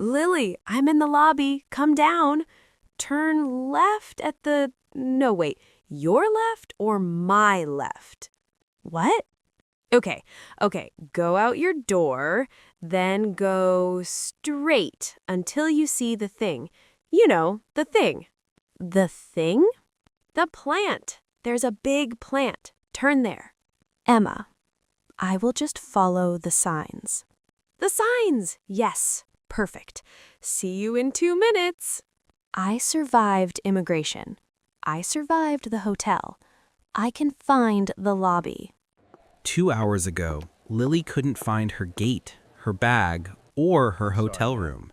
Lily, I'm in the lobby. Come down. Turn left at the... No, wait. Your left or my left? What? Okay. Go out your door, then go straight until you see the thing. You know, the thing. The thing? The plant. There's a big plant. Turn there. Emma, I will just follow the signs. The signs! Yes. Perfect. See you in 2 minutes. I survived immigration. I survived the hotel. I can find the lobby. 2 hours ago, Lily couldn't find her gate, her bag, or her hotel room.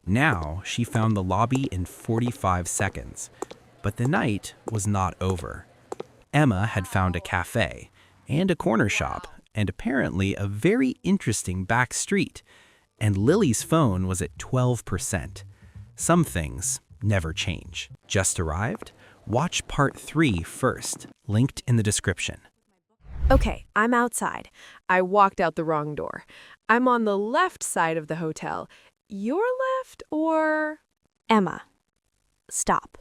Now she found the lobby in 45 seconds. But the night was not over. Emma had found a cafe and a corner shop and apparently a very interesting back street. And Lily's phone was at 12%. Some things never change. Just arrived? Watch part 3 first, linked in the description. Okay, I'm outside. I walked out the wrong door. I'm on the left side of the hotel. Your left or... Emma, stop.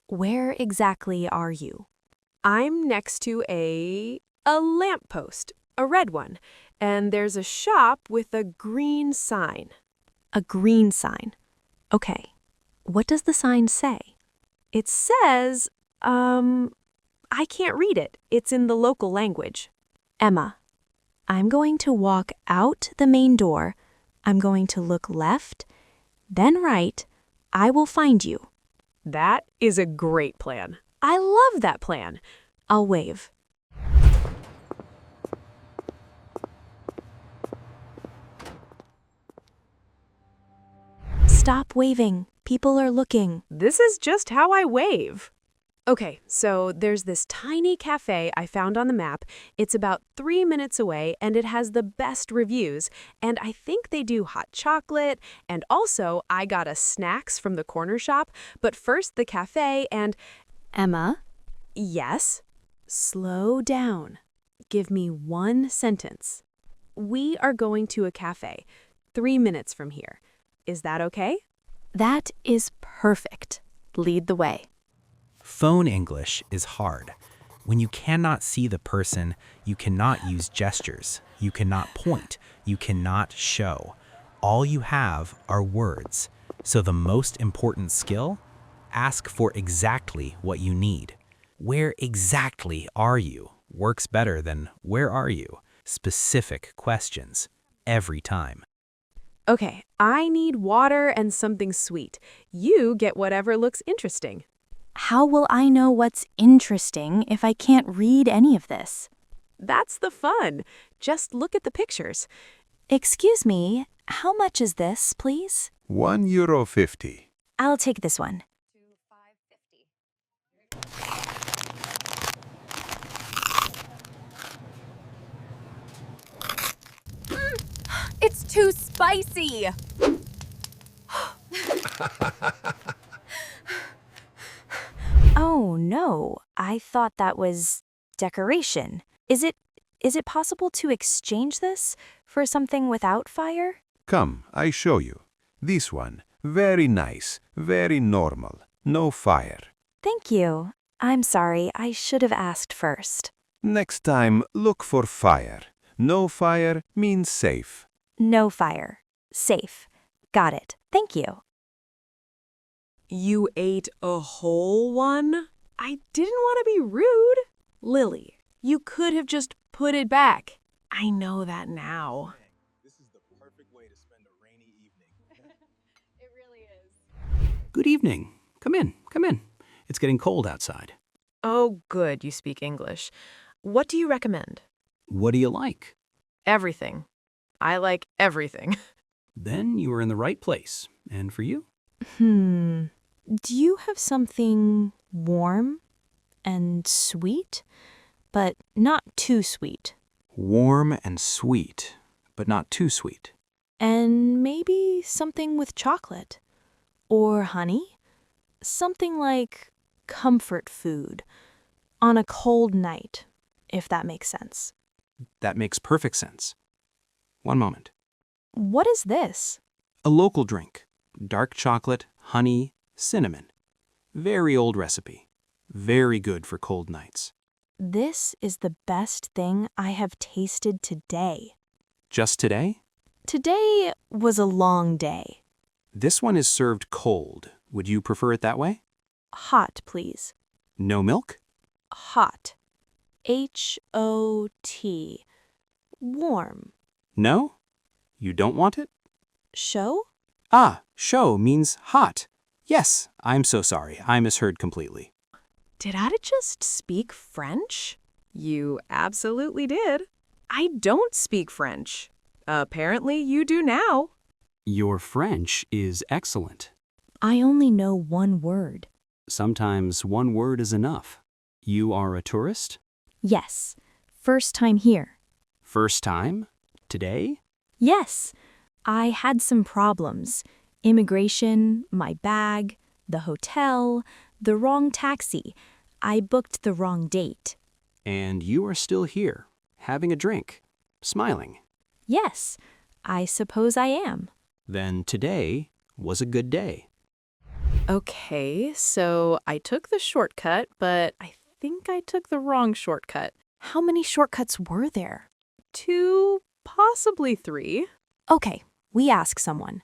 Where exactly are you? I'm next to a lamppost, a red one, and there's a shop with a green sign. A green sign. Okay. What does the sign say? It says, I can't read it. It's in the local language. Emma, I'm going to walk out the main door. I'm going to look left, then right. I will find you. That is a great plan. I love that plan. I'll wave. Stop waving. People are looking. This is just how I wave. Okay, so there's this tiny cafe I found on the map. It's about 3 minutes away, and it has the best reviews. And I think they do hot chocolate, and also I got a snacks from the corner shop. But first the cafe and... Emma? Yes? Slow down. Give me 1 sentence. We are going to a cafe 3 minutes from here. Is that okay? That is perfect. Lead the way. Phone English is hard. When you cannot see the person, you cannot use gestures. You cannot point. You cannot show. All you have are words. So the most important skill? Ask for exactly what you need. Where exactly are you? Works better than where are you? Specific questions. Every time. Okay, I need water and something sweet. You get whatever looks interesting. How will I know what's interesting if I can't read any of this? That's the fun. Just look at the pictures. Excuse me, how much is this, please? €1.50. I'll take this one. It's too spicy! Oh no, I thought that was decoration. Is it possible to exchange this for something without fire? Come, I show you. This one, very nice, very normal, no fire. Thank you. I'm sorry, I should have asked first. Next time, look for fire. No fire means safe. No fire. Safe. Got it. Thank you. You ate a whole one? I didn't want to be rude. Lily, you could have just put it back. I know that now. This is the perfect way to spend a rainy evening. It really is. Good evening. Come in. It's getting cold outside. Oh, good, you speak English. What do you recommend? What do you like? Everything. I like everything. Then you are in the right place. And for you? Do you have something warm and sweet, but not too sweet? Warm and sweet, but not too sweet. And maybe something with chocolate or honey? Something like comfort food on a cold night, if that makes sense. That makes perfect sense. One moment. What is this? A local drink. dark chocolate, honey, cinnamon. Very old recipe. Very good for cold nights. This is the best thing I have tasted today. Just today? Today was a long day. This one is served cold. Would you prefer it that way? Hot, please. No milk? Hot. H-O-T. Warm. No? You don't want it? Show? Ah, show means hot. Yes, I'm so sorry. I misheard completely. Did I just speak French? You absolutely did. I don't speak French. Apparently you do now. Your French is excellent. I only know one word. Sometimes one word is enough. You are a tourist? Yes. First time here. First time? Today? Yes. I had some problems. Immigration, my bag, the hotel, the wrong taxi. I booked the wrong date. And you are still here, having a drink, smiling. Yes, I suppose I am. Then today was a good day. Okay, so I took the shortcut, but I think I took the wrong shortcut. How many shortcuts were there? 2, possibly 3. Okay, we ask someone.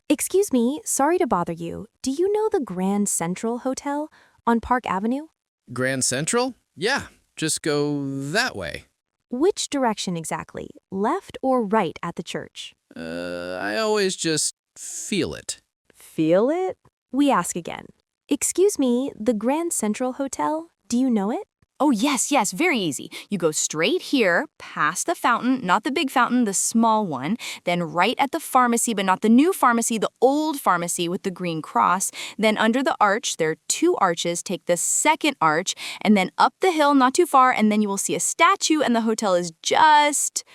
Excuse me, sorry to bother you. Do you know the Grand Central Hotel on Park Avenue? Grand Central? Yeah, just go that way. Which direction exactly? Left or right at the church? I always just feel it. Feel it? We ask again. Excuse me, the Grand Central Hotel, do you know it? Oh, yes, very easy. You go straight here, past the fountain, not the big fountain, the small one, then right at the pharmacy, but not the new pharmacy, the old pharmacy with the green cross. Then under the arch, there are 2 arches, take the second arch, and then up the hill, not too far, and then you will see a statue, and the hotel is just...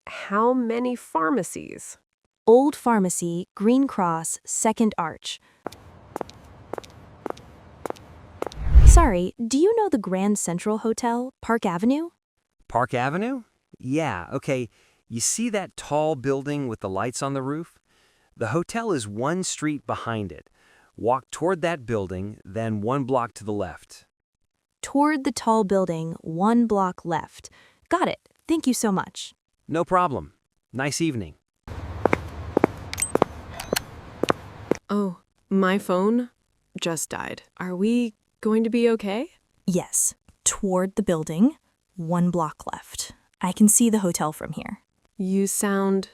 How many pharmacies? Old pharmacy, green cross, second arch. Sorry, do you know the Grand Central Hotel, Park Avenue? Park Avenue? Yeah, okay. You see that tall building with the lights on the roof? The hotel is 1 street behind it. Walk toward that building, then 1 block to the left. Toward the tall building, 1 block left. Got it. Thank you so much. No problem. Nice evening. Oh, my phone just died. Are we going to be okay? Yes, toward the building, 1 block left. I can see the hotel from here. You sound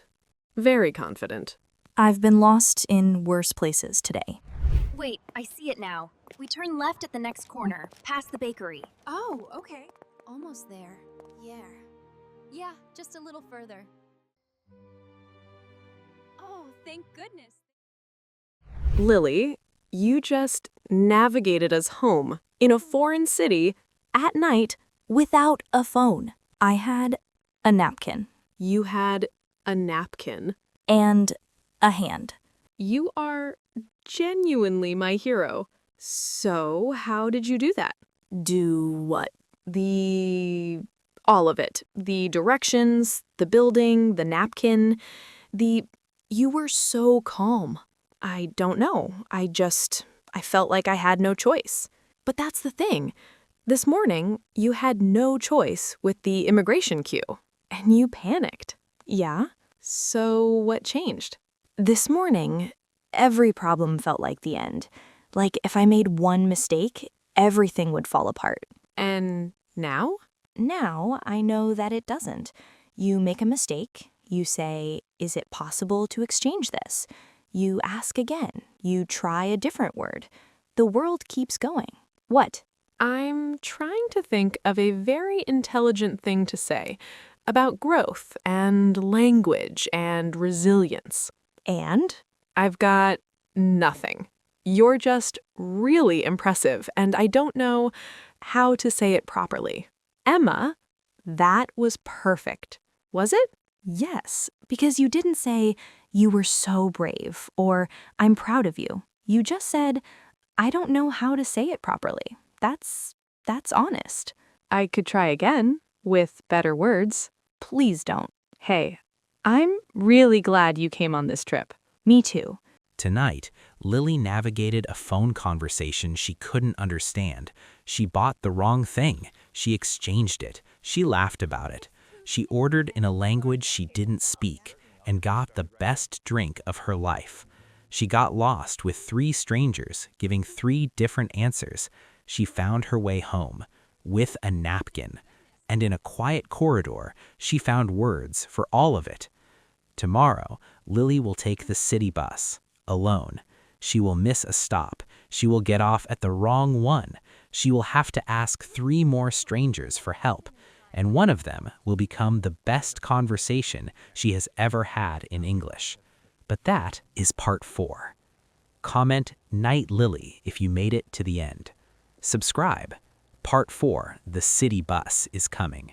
very confident. I've been lost in worse places today. Wait, I see it now. We turn left at the next corner, past the bakery. Oh, okay. Almost there. Yeah, just a little further. Oh, thank goodness. Lily, you just navigated us home in a foreign city At night, without a phone. I had a napkin. You had a napkin. And a hand. You are genuinely my hero. So, how did you do that? Do what? All of it. The directions, the building, the napkin, You were so calm. I don't know. I felt like I had no choice. But that's the thing. This morning, you had no choice with the immigration queue. And you panicked. Yeah? So, what changed? This morning, every problem felt like the end. Like if I made 1 mistake, everything would fall apart. And now? Now I know that it doesn't. You make a mistake, you say, is it possible to exchange this? You ask again, you try a different word. The world keeps going. What? I'm trying to think of a very intelligent thing to say about growth and language and resilience. And? I've got nothing. You're just really impressive, and I don't know how to say it properly. Emma, that was perfect. Was it? Yes, because you didn't say, you were so brave, or I'm proud of you. You just said, I don't know how to say it properly. That's honest. I could try again, with better words. Please don't. Hey, I'm really glad you came on this trip. Me too. Tonight, Lily navigated a phone conversation she couldn't understand. She bought the wrong thing. She exchanged it. She laughed about it. She ordered in a language she didn't speak and got the best drink of her life. She got lost with 3 strangers, giving 3 different answers. She found her way home with a napkin, and in a quiet corridor, she found words for all of it. Tomorrow, Lily will take the city bus, alone. She will miss a stop. She will get off at the wrong one. She will have to ask 3 more strangers for help, and one of them will become the best conversation she has ever had in English. But that is part 4. Comment Night Lily if you made it to the end. Subscribe. Part 4, The City Bus, is coming.